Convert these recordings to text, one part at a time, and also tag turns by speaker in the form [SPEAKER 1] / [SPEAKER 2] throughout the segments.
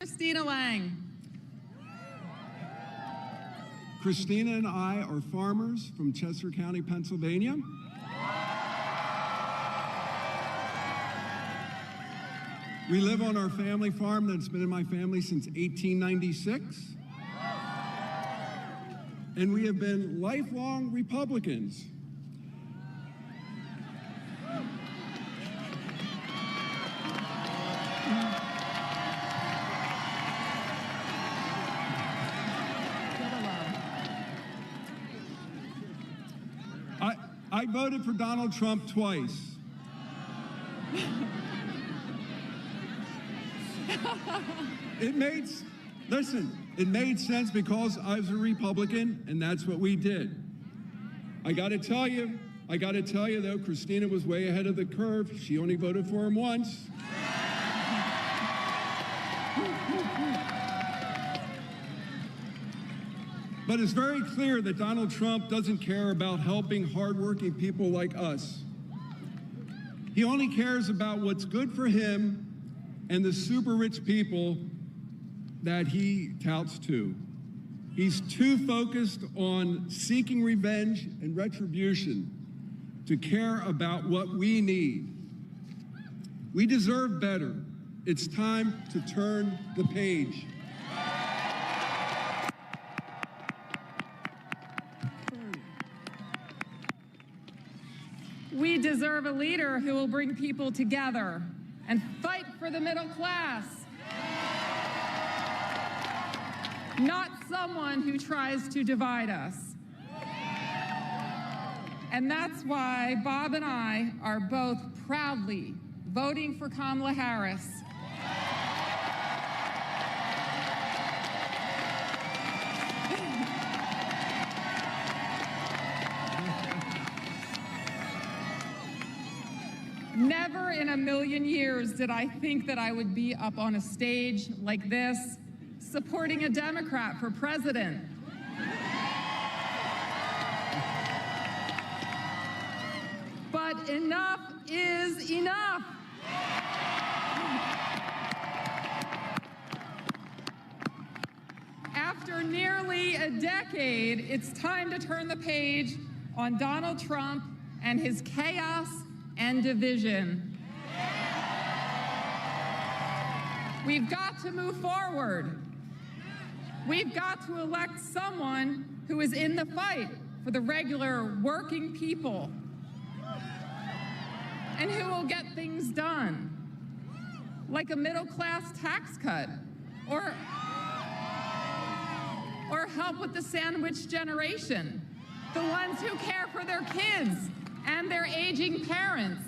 [SPEAKER 1] Christina Lang.
[SPEAKER 2] Christina and I are farmers from Chester County, Pennsylvania. We live on our family farm that's been in my family since 1896. And we have been lifelong Republicans. I voted for Donald Trump twice. It made sense because I was a Republican, and that's what we did. I got to tell you though, Christina was way ahead of the curve. She only voted for him once. But it's very clear that Donald Trump doesn't care about helping hardworking people like us. He only cares about what's good for him and the super rich people that he touts to. He's too focused on seeking revenge and retribution to care about what we need. We deserve better. It's time to turn the page.
[SPEAKER 1] We deserve a leader who will bring people together and fight for the middle class. Not someone who tries to divide us. And that's why Bob and I are both proudly voting for Kamala Harris. Never in a million years did I think that I would be up on a stage like this, supporting a Democrat for president. But enough is enough. After nearly a decade, it's time to turn the page on Donald Trump and his chaos and division. We've got to move forward. We've got to elect someone who is in the fight for the regular working people and who will get things done, like a middle-class tax cut or help with the sandwich generation, the ones who care for their kids and their aging parents.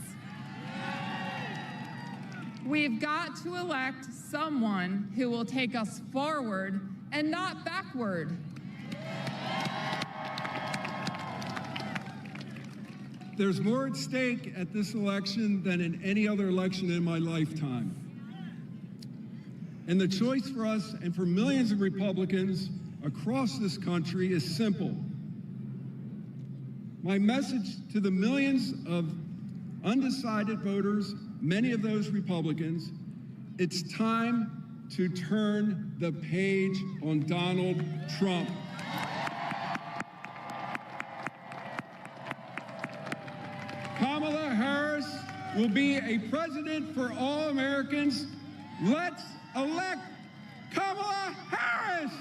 [SPEAKER 1] We've got to elect someone who will take us forward and not backward.
[SPEAKER 2] There's more at stake at this election than in any other election in my lifetime. And the choice for us and for millions of Republicans across this country is simple. My message to the millions of undecided voters, many of those Republicans, it's time to turn the page on Donald Trump. Kamala Harris will be a president for all Americans. Let's elect Kamala Harris!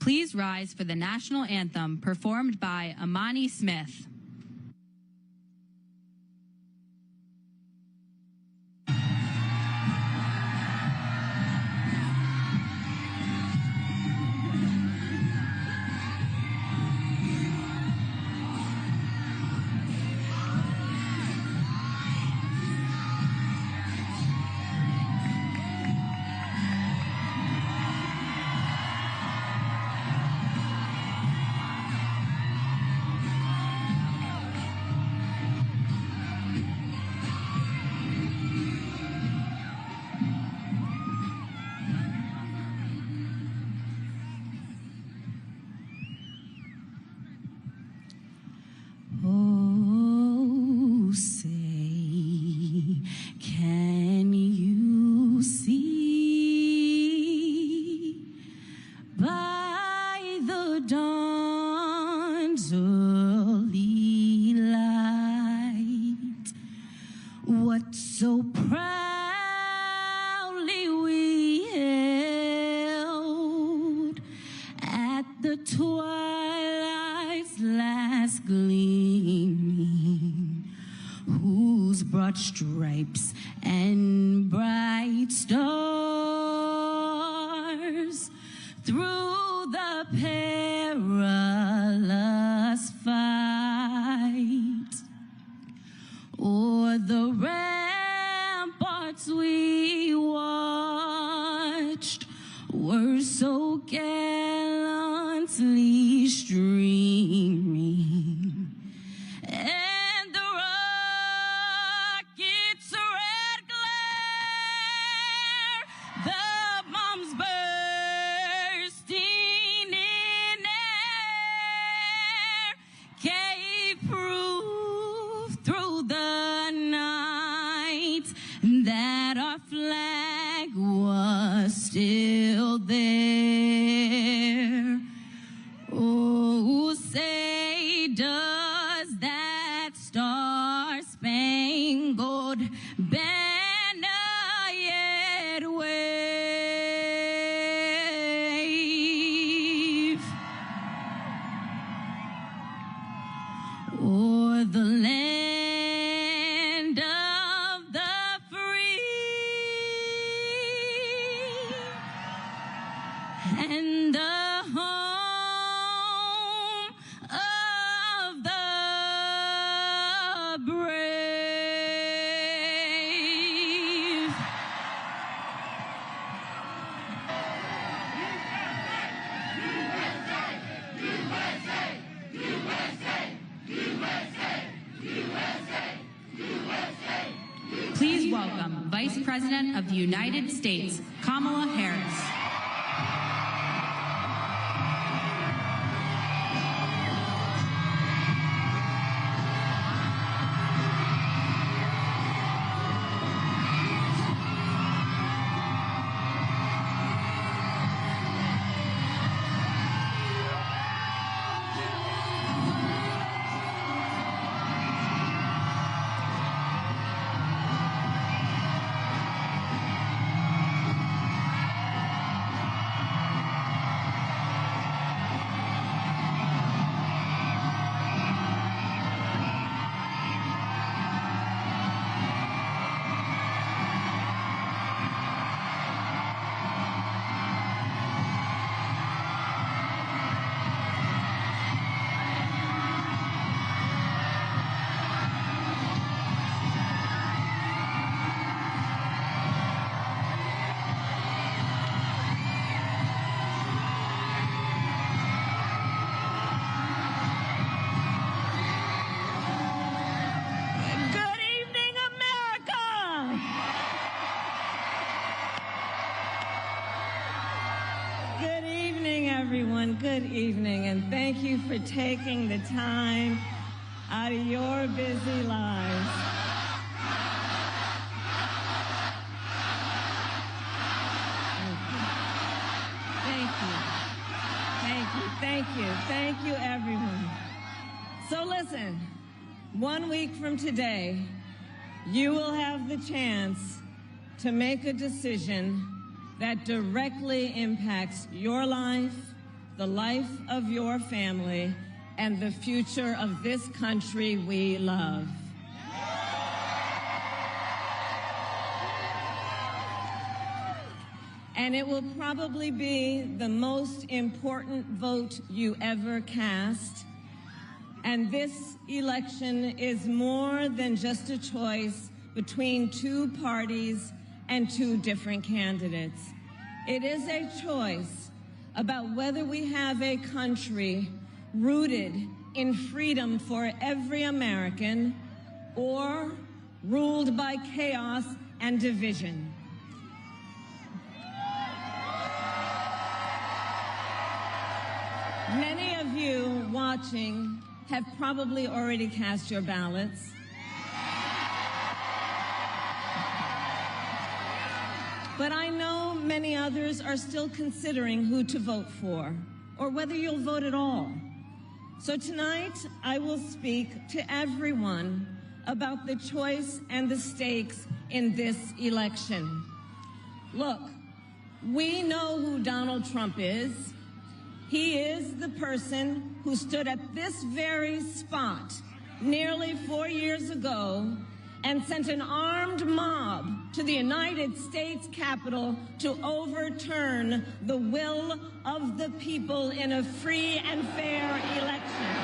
[SPEAKER 3] Please rise for the national anthem performed by Amani Smith.
[SPEAKER 4] Stripes and bright stars through the perilous fight, o'er the ramparts we watched were so gallantly streaming. Still there. Oh, say does that star-spangled banner yet wave o'er the land of the free and the home of the brave.
[SPEAKER 3] Please welcome Vice President of the United States, Kamala Harris.
[SPEAKER 5] Good evening, and thank you for taking the time out of your busy lives. Thank you, everyone. So listen, 1 week from today, you will have the chance to make a decision that directly impacts your life the life of your family, and the future of this country we love. And it will probably be the most important vote you ever cast. And this election is more than just a choice between two parties and two different candidates. It is a choice about whether we have a country rooted in freedom for every American or ruled by chaos and division. Many of you watching have probably already cast your ballots. But I know many others are still considering who to vote for, or whether you'll vote at all. So tonight, I will speak to everyone about the choice and the stakes in this election. Look, we know who Donald Trump is. He is the person who stood at this very spot nearly 4 years ago and sent an armed mob to the United States Capitol to overturn the will of the people in a free and fair election.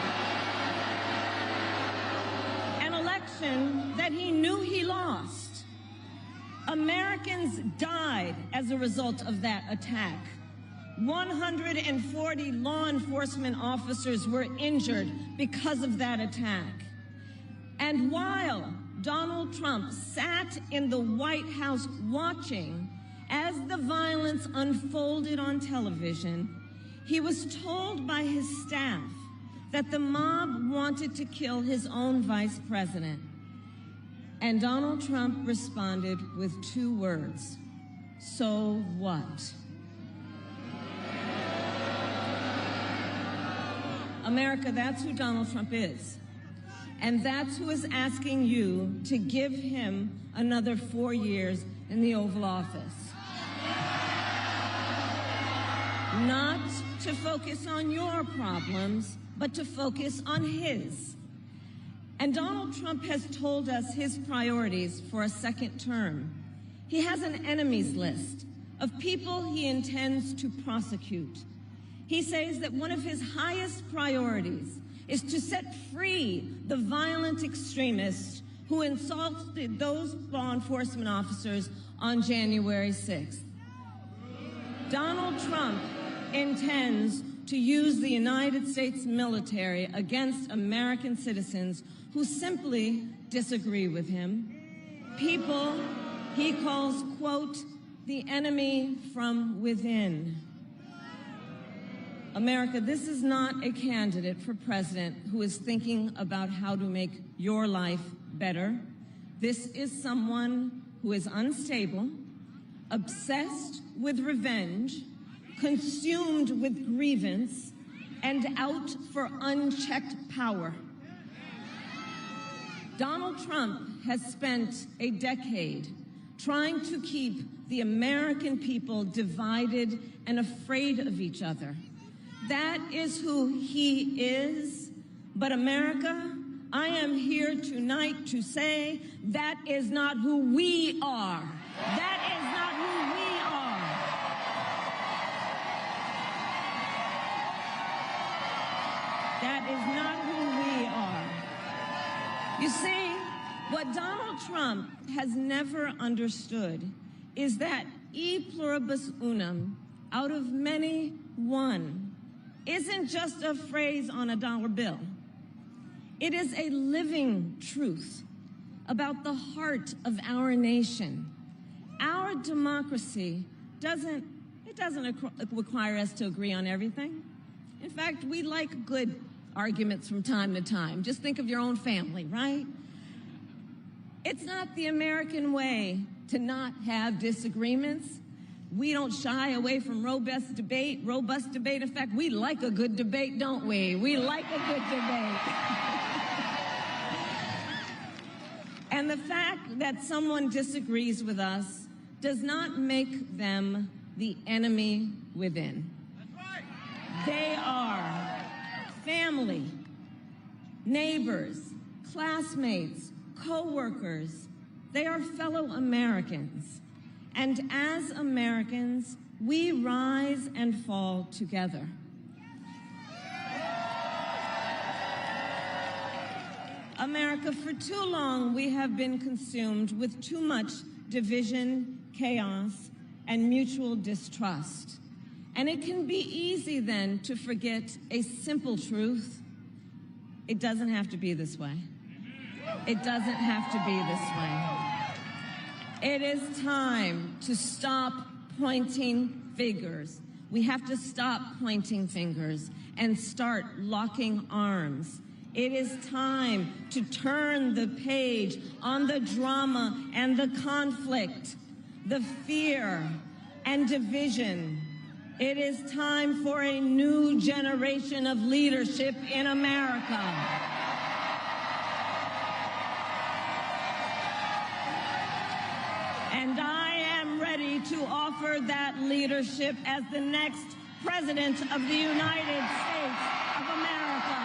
[SPEAKER 5] An election that he knew he lost. Americans died as a result of that attack. 140 law enforcement officers were injured because of that attack. And while Donald Trump sat in the White House watching as the violence unfolded on television, he was told by his staff that the mob wanted to kill his own vice president. And Donald Trump responded with 2 words: so what? America, that's who Donald Trump is. And that's who is asking you to give him another 4 years in the Oval Office. Not to focus on your problems, but to focus on his. And Donald Trump has told us his priorities for a second term. He has an enemies list of people he intends to prosecute. He says that one of his highest priorities is to set free the violent extremists who insulted those law enforcement officers on January 6th. Donald Trump intends to use the United States military against American citizens who simply disagree with him. People he calls, quote, the enemy from within. America, this is not a candidate for president who is thinking about how to make your life better. This is someone who is unstable, obsessed with revenge, consumed with grievance, and out for unchecked power. Donald Trump has spent a decade trying to keep the American people divided and afraid of each other. That is who he is. But America, I am here tonight to say that is not who we are. That is not who we are. That is not who we are. You see, what Donald Trump has never understood is that e pluribus unum, out of many, one, isn't just a phrase on a dollar bill. It is a living truth about the heart of our nation. Our democracy doesn't require us to agree on everything. In fact, we like good arguments from time to time. Just think of your own family, right? It's not the American way to not have disagreements. We don't shy away from robust debate. In fact, we like a good debate, don't we? We like a good debate. And the fact that someone disagrees with us does not make them the enemy within. They are family, neighbors, classmates, co-workers. They are fellow Americans. And as Americans, we rise and fall together. America, for too long, we have been consumed with too much division, chaos, and mutual distrust. And it can be easy then to forget a simple truth. It doesn't have to be this way. It doesn't have to be this way. It is time to stop pointing fingers. We have to stop pointing fingers and start locking arms. It is time to turn the page on the drama and the conflict, the fear and division. It is time for a new generation of leadership in America. And I am ready to offer that leadership as the next President of the United States of America.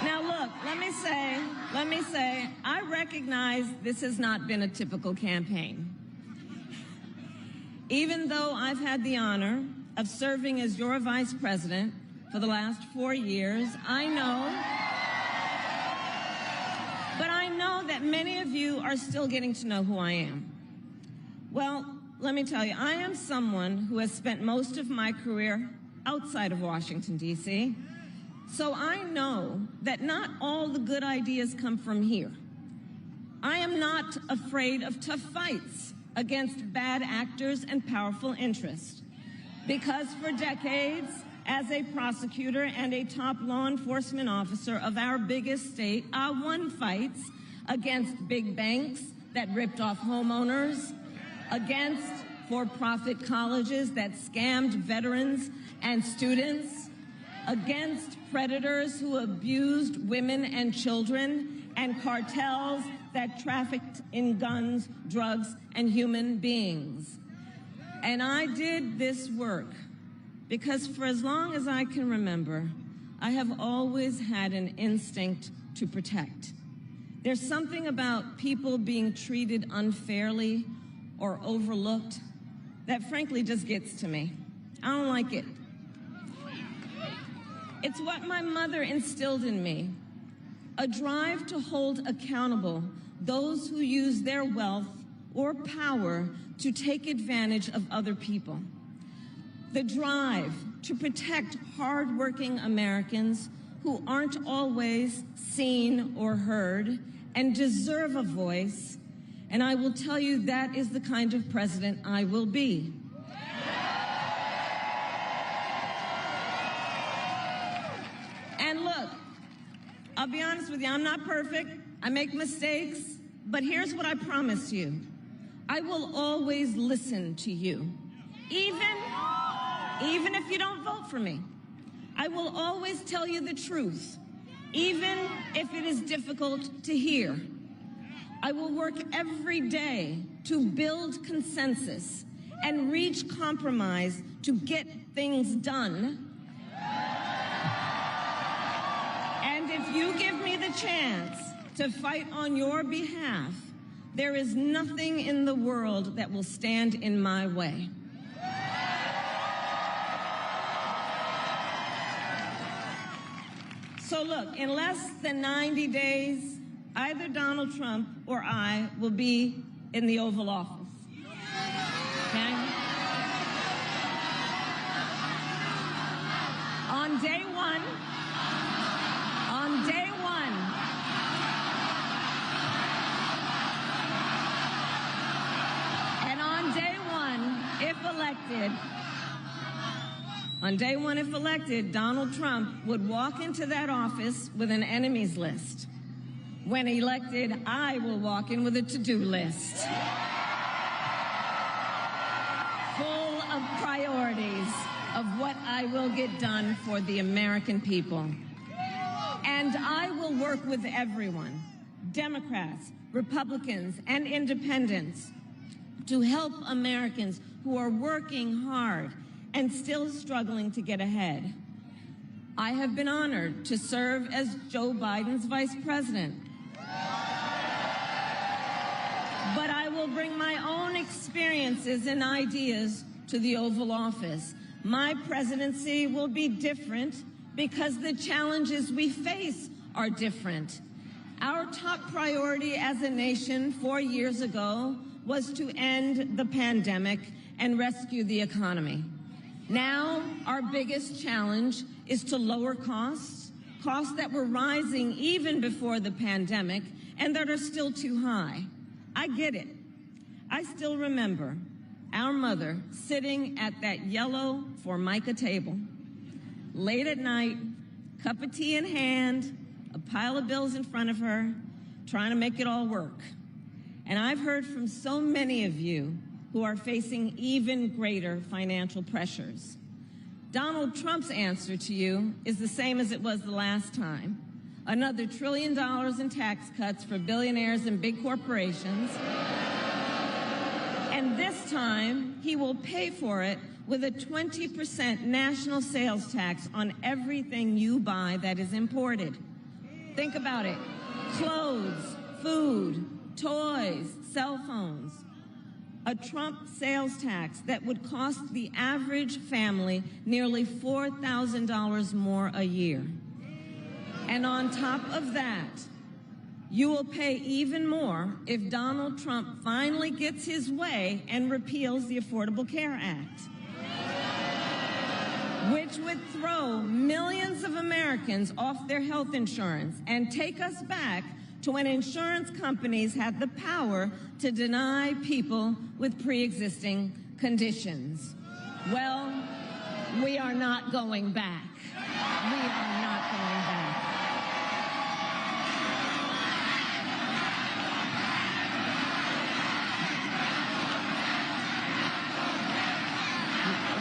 [SPEAKER 5] Now look, let me say, I recognize this has not been a typical campaign. Even though I've had the honor of serving as your vice president for the last 4 years, I know that many of you are still getting to know who I am. Well, let me tell you, I am someone who has spent most of my career outside of Washington, D.C., so I know that not all the good ideas come from here. I am not afraid of tough fights against bad actors and powerful interests, because for decades, as a prosecutor and a top law enforcement officer of our biggest state, I won fights against big banks that ripped off homeowners, against for-profit colleges that scammed veterans and students, against predators who abused women and children, and cartels that trafficked in guns, drugs, and human beings. And I did this work because for as long as I can remember, I have always had an instinct to protect. There's something about people being treated unfairly or overlooked that frankly just gets to me. I don't like it. It's what my mother instilled in me, a drive to hold accountable those who use their wealth or power to take advantage of other people. The drive to protect hardworking Americans who aren't always seen or heard and deserve a voice. And I will tell you that is the kind of president I will be. And look, I'll be honest with you, I'm not perfect. I make mistakes, but here's what I promise you. I will always listen to you, even if you don't vote for me. I will always tell you the truth, even if it is difficult to hear. I will work every day to build consensus and reach compromise to get things done. And if you give me the chance to fight on your behalf, there is nothing in the world that will stand in my way. So look, in less than 90 days, either Donald Trump or I will be in the Oval Office. Okay? On day one, and on day one, if elected, Donald Trump would walk into that office with an enemies list. When elected, I will walk in with a to-do list full of priorities of what I will get done for the American people. And I will work with everyone, Democrats, Republicans, and independents, to help Americans who are working hard and still struggling to get ahead. I have been honored to serve as Joe Biden's vice president. But I will bring my own experiences and ideas to the Oval Office. My presidency will be different because the challenges we face are different. Our top priority as a nation 4 years ago was to end the pandemic and rescue the economy. Now, our biggest challenge is to lower costs that were rising even before the pandemic and that are still too high. I get it. I still remember our mother sitting at that yellow Formica table, late at night, cup of tea in hand, a pile of bills in front of her, trying to make it all work. And I've heard from so many of you who are facing even greater financial pressures. Donald Trump's answer to you is the same as it was the last time. Another $1 trillion in tax cuts for billionaires and big corporations. And this time, he will pay for it with a 20% national sales tax on everything you buy that is imported. Think about it. Clothes, food, toys, cell phones. A Trump sales tax that would cost the average family nearly $4,000 more a year. And on top of that, you will pay even more if Donald Trump finally gets his way and repeals the Affordable Care Act, which would throw millions of Americans off their health insurance and take us back to when insurance companies had the power to deny people with pre-existing conditions. Well, we are not going back. We are not going back.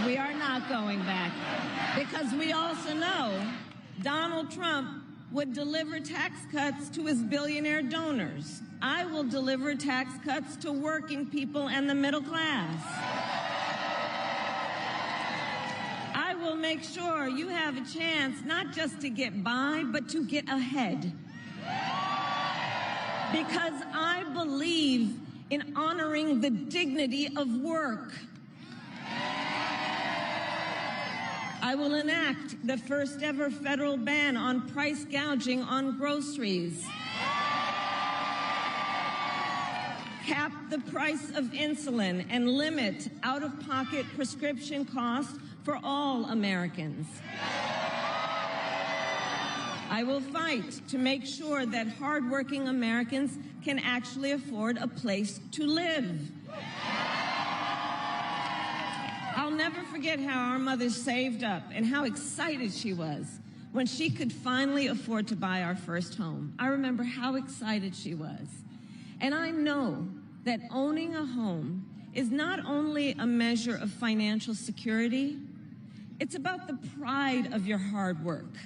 [SPEAKER 5] We are not going back because we also know Donald Trump would deliver tax cuts to his billionaire donors. I will deliver tax cuts to working people and the middle class. I will make sure you have a chance not just to get by, but to get ahead. Because I believe in honoring the dignity of work. I will enact the first ever federal ban on price gouging on groceries. Cap the price of insulin and limit out-of-pocket prescription costs for all Americans. I will fight to make sure that hardworking Americans can actually afford a place to live. I'll never forget how our mother saved up and how excited she was when she could finally afford to buy our first home. I remember how excited she was. And I know that owning a home is not only a measure of financial security, it's about the pride of your hard work.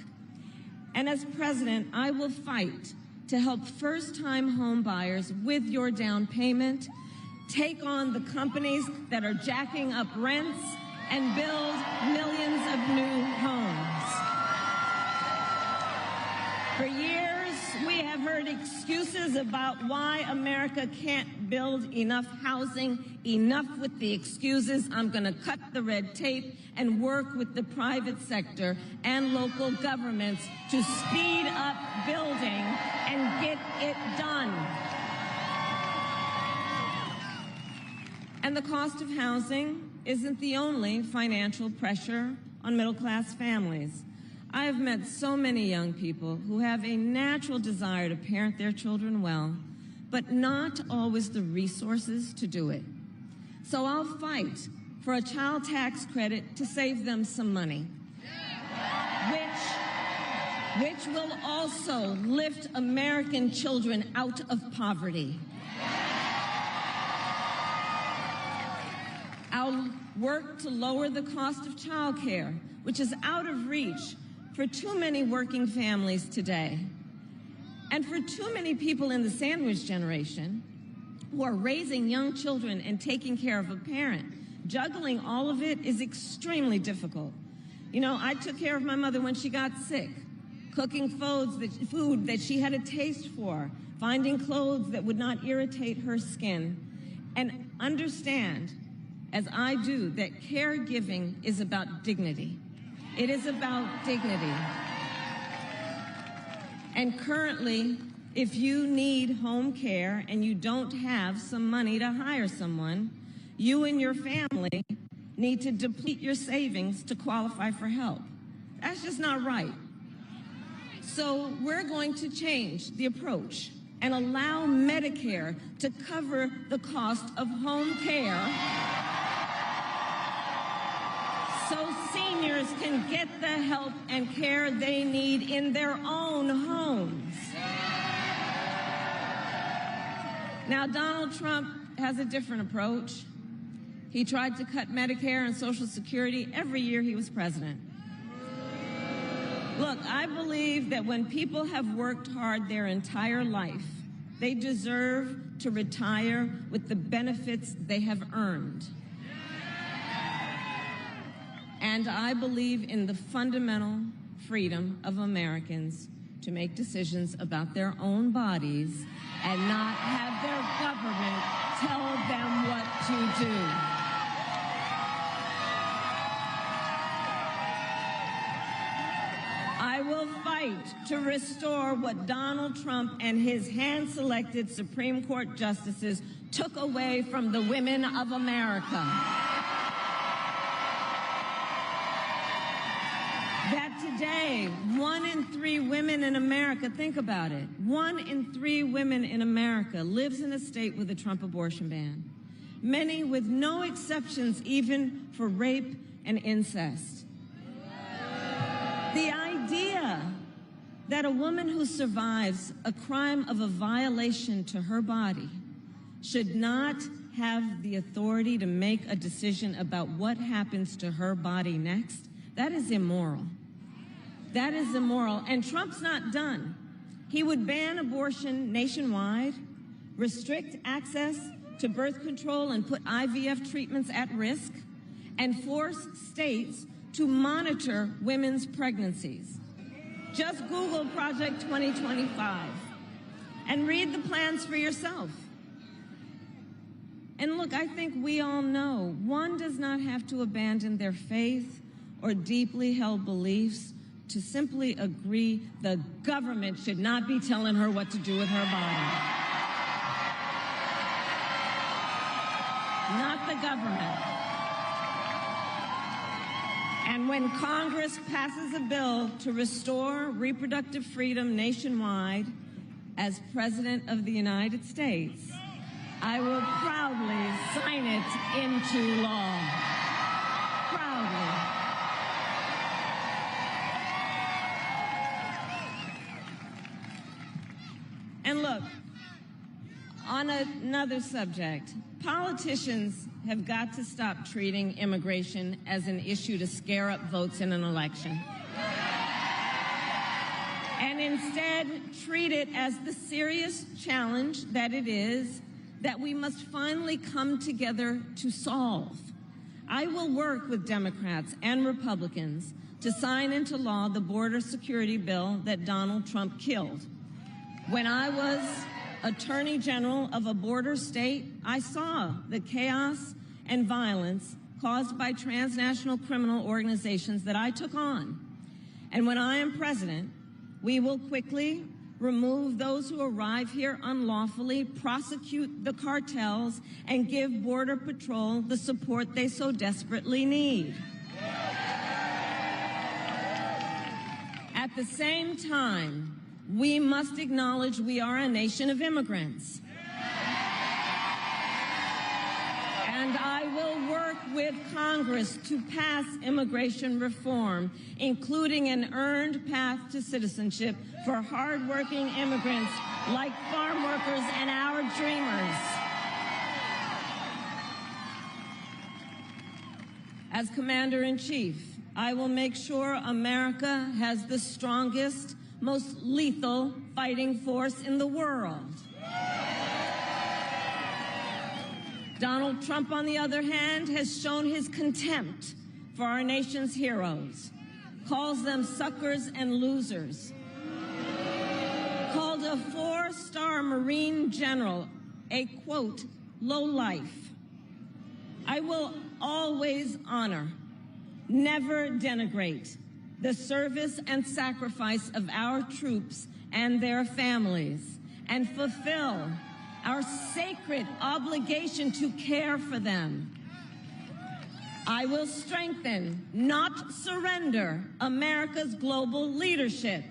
[SPEAKER 5] And as president, I will fight to help first-time home buyers with your down payment take on the companies that are jacking up rents and build millions of new homes. For years, we have heard excuses about why America can't build enough housing. Enough with the excuses. I'm going to cut the red tape and work with the private sector and local governments to speed up building and get it done. And the cost of housing isn't the only financial pressure on middle-class families. I have met so many young people who have a natural desire to parent their children well, but not always the resources to do it. So I'll fight for a child tax credit to save them some money, which will also lift American children out of poverty. I'll work to lower the cost of childcare, which is out of reach for too many working families today. And for too many people in the sandwich generation, who are raising young children and taking care of a parent. Juggling all of it is extremely difficult. You know, I took care of my mother when she got sick, cooking food that she had a taste for, finding clothes that would not irritate her skin, and understand, as I do, that caregiving is about dignity. It is about dignity. And currently, if you need home care and you don't have some money to hire someone, you and your family need to deplete your savings to qualify for help. That's just not right. So we're going to change the approach and allow Medicare to cover the cost of home care so seniors can get the help and care they need in their own homes. Now, Donald Trump has a different approach. He tried to cut Medicare and Social Security every year he was president. Look, I believe that when people have worked hard their entire life, they deserve to retire with the benefits they have earned. And I believe in the fundamental freedom of Americans to make decisions about their own bodies and not have their government tell them what to do. I will fight to restore what Donald Trump and his hand-selected Supreme Court justices took away from the women of America. That today, 1 in 3 women in America, think about it, 1 in 3 women in America lives in a state with a Trump abortion ban. Many with no exceptions even for rape and incest. The idea that a woman who survives a crime of a violation to her body should not have the authority to make a decision about what happens to her body next, that is immoral. That is immoral. And Trump's not done. He would ban abortion nationwide, restrict access to birth control and put IVF treatments at risk, and force states to monitor women's pregnancies. Just Google Project 2025 and read the plans for yourself. And look, I think we all know one does not have to abandon their faith or deeply held beliefs to simply agree the government should not be telling her what to do with her body. Not the government. And when Congress passes a bill to restore reproductive freedom nationwide, as President of the United States, I will proudly sign it into law. Proudly. And look, on another subject, politicians have got to stop treating immigration as an issue to scare up votes in an election. And instead treat it as the serious challenge that it is that we must finally come together to solve. I will work with Democrats and Republicans to sign into law the border security bill that Donald Trump killed. When I was Attorney General of a border state, I saw the chaos and violence caused by transnational criminal organizations that I took on. And when I am president, we will quickly remove those who arrive here unlawfully, prosecute the cartels, and give Border Patrol the support they so desperately need. At the same time, we must acknowledge we are a nation of immigrants. And I will work with Congress to pass immigration reform, including an earned path to citizenship for hardworking immigrants like farm workers and our dreamers. As Commander-in-Chief, I will make sure America has the strongest, most lethal fighting force in the world. Donald Trump, on the other hand, has shown his contempt for our nation's heroes, calls them suckers and losers, called a 4-star Marine general a, quote, lowlife. I will always honor, never denigrate, the service and sacrifice of our troops and their families, and fulfill our sacred obligation to care for them. I will strengthen, not surrender, America's global leadership.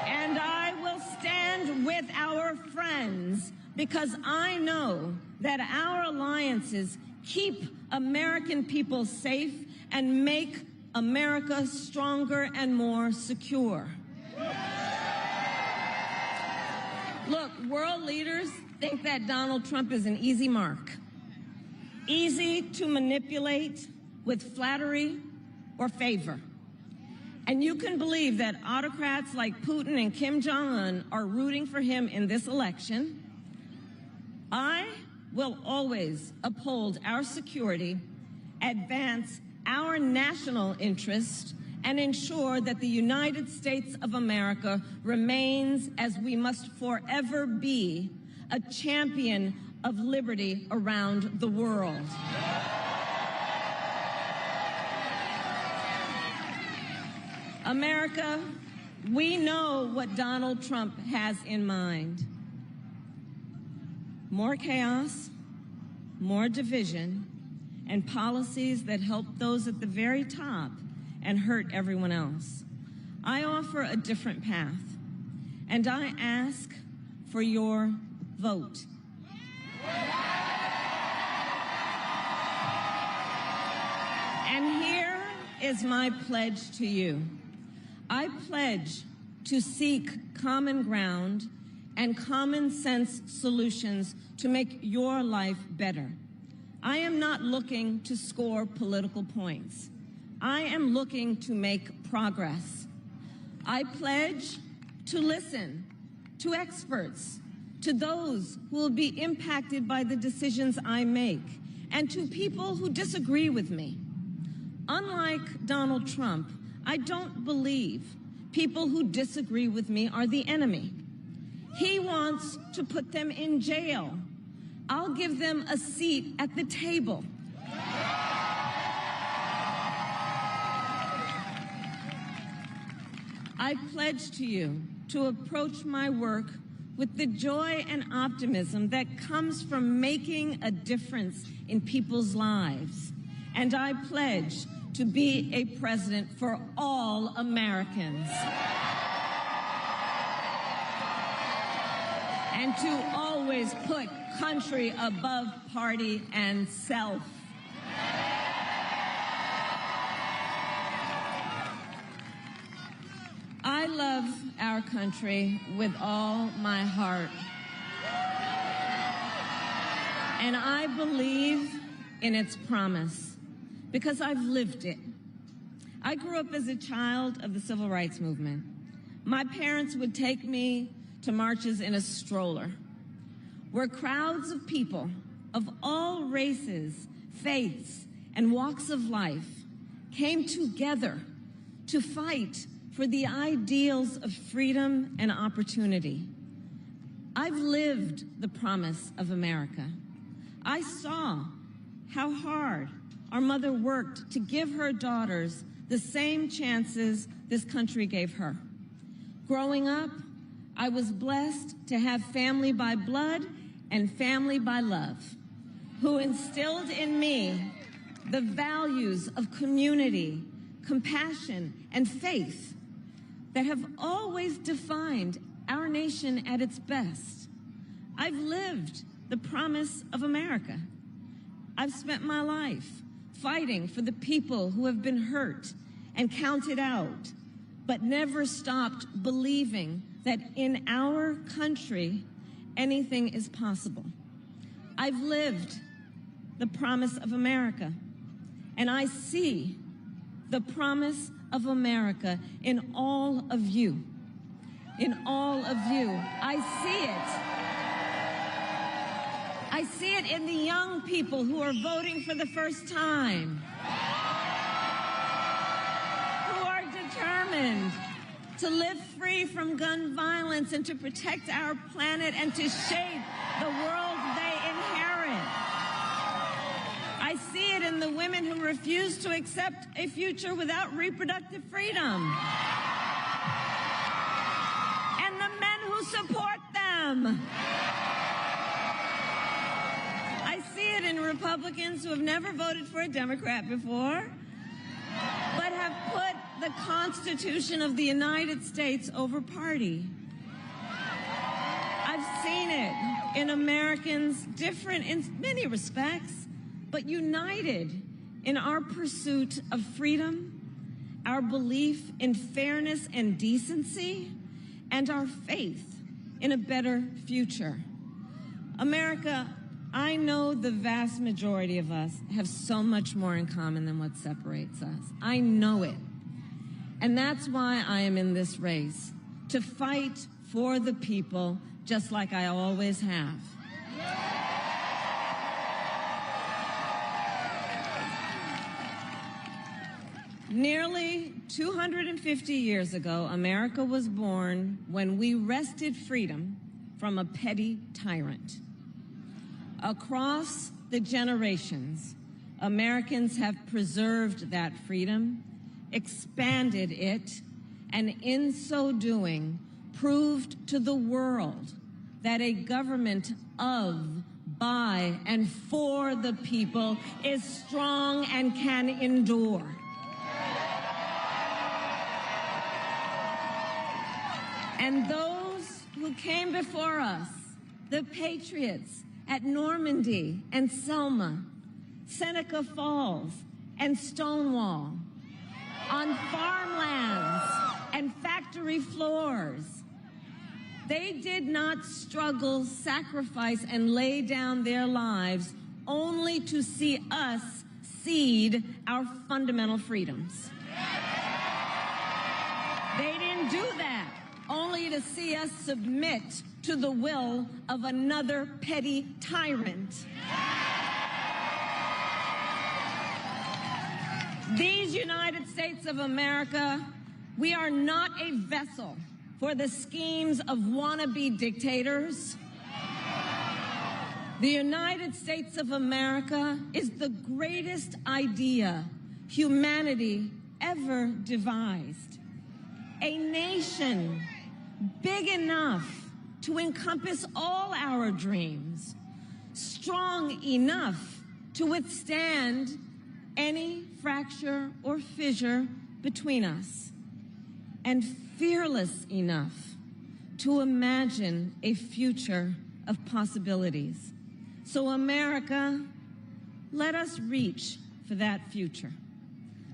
[SPEAKER 5] And I will stand with our friends because I know that our alliances keep American people safe and make America stronger and more secure. Look, world leaders think that Donald Trump is an easy mark, easy to manipulate with flattery or favor. And you can believe that autocrats like Putin and Kim Jong-un are rooting for him in this election. I will always uphold our security, advance our national interest, and ensure that the United States of America remains, as we must forever be, a champion of liberty around the world. America, we know what Donald Trump has in mind. More chaos, more division, and policies that help those at the very top and hurt everyone else. I offer a different path, and I ask for your vote. And here is my pledge to you. I pledge to seek common ground and common sense solutions to make your life better. I am not looking to score political points. I am looking to make progress. I pledge to listen to experts, to those who will be impacted by the decisions I make, and to people who disagree with me. Unlike Donald Trump, I don't believe people who disagree with me are the enemy. He wants to put them in jail. I'll give them a seat at the table. I pledge to you to approach my work with the joy and optimism that comes from making a difference in people's lives. And I pledge to be a president for all Americans. And to always put country above party and self. I love our country with all my heart. And I believe in its promise because I've lived it. I grew up as a child of the Civil Rights Movement. My parents would take me to marches in a stroller, where crowds of people of all races, faiths, and walks of life came together to fight for the ideals of freedom and opportunity. I've lived the promise of America. I saw how hard our mother worked to give her daughters the same chances this country gave her. Growing up, I was blessed to have family by blood and family by love, who instilled in me the values of community, compassion, and faith that have always defined our nation at its best. I've lived the promise of America. I've spent my life fighting for the people who have been hurt and counted out, but never stopped believing that in our country, anything is possible. I've lived the promise of America, and I see the promise of America in all of you. In all of you. I see it. I see it in the young people who are voting for the first time, who are determined to live free from gun violence and to protect our planet and to shape the world they inherit. I see it in the women who refuse to accept a future without reproductive freedom. And the men who support them. I see it in Republicans who have never voted for a Democrat before, but have put the Constitution of the United States over party. I've seen it in Americans different in many respects, but united in our pursuit of freedom, our belief in fairness and decency, and our faith in a better future. America, I know the vast majority of us have so much more in common than what separates us. I know it. And that's why I am in this race, to fight for the people, just like I always have. Nearly 250 years ago, America was born when we wrested freedom from a petty tyrant. Across the generations, Americans have preserved that freedom, expanded it, and in so doing, proved to the world that a government of, by, and for the people is strong and can endure. And those who came before us, the patriots at Normandy and Selma, Seneca Falls and Stonewall, on farmlands and factory floors, they did not struggle, sacrifice, and lay down their lives only to see us cede our fundamental freedoms. They didn't do that only to see us submit to the will of another petty tyrant. These United States of America, we are not a vessel for the schemes of wannabe dictators. The United States of America is the greatest idea humanity ever devised. A nation big enough to encompass all our dreams, strong enough to withstand any fracture or fissure between us, and fearless enough to imagine a future of possibilities. So America, let us reach for that future.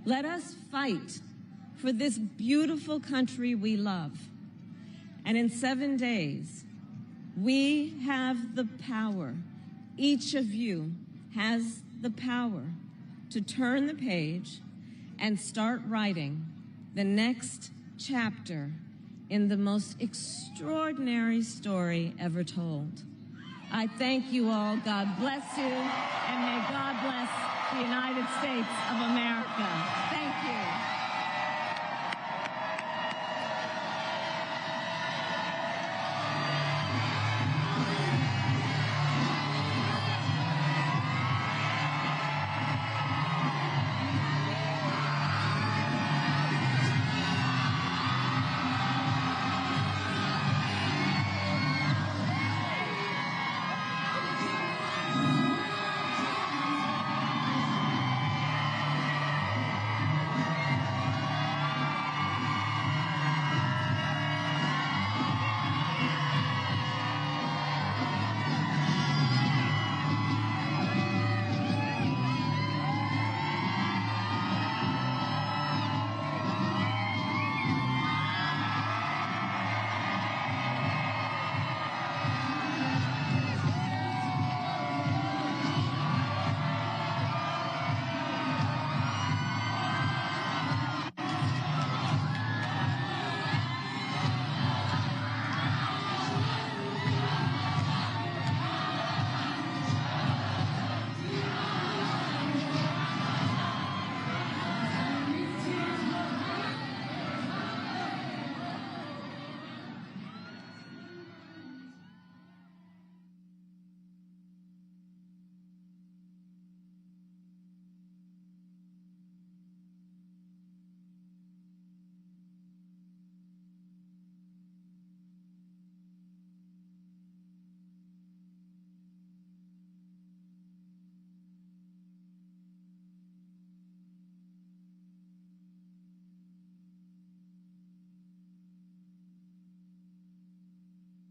[SPEAKER 5] Let us fight for this beautiful country we love. And in 7 days, we have the power, each of you has the power to turn the page and start writing the next chapter in the most extraordinary story ever told. I thank you all. God bless you, and may God bless the United States of America. Thank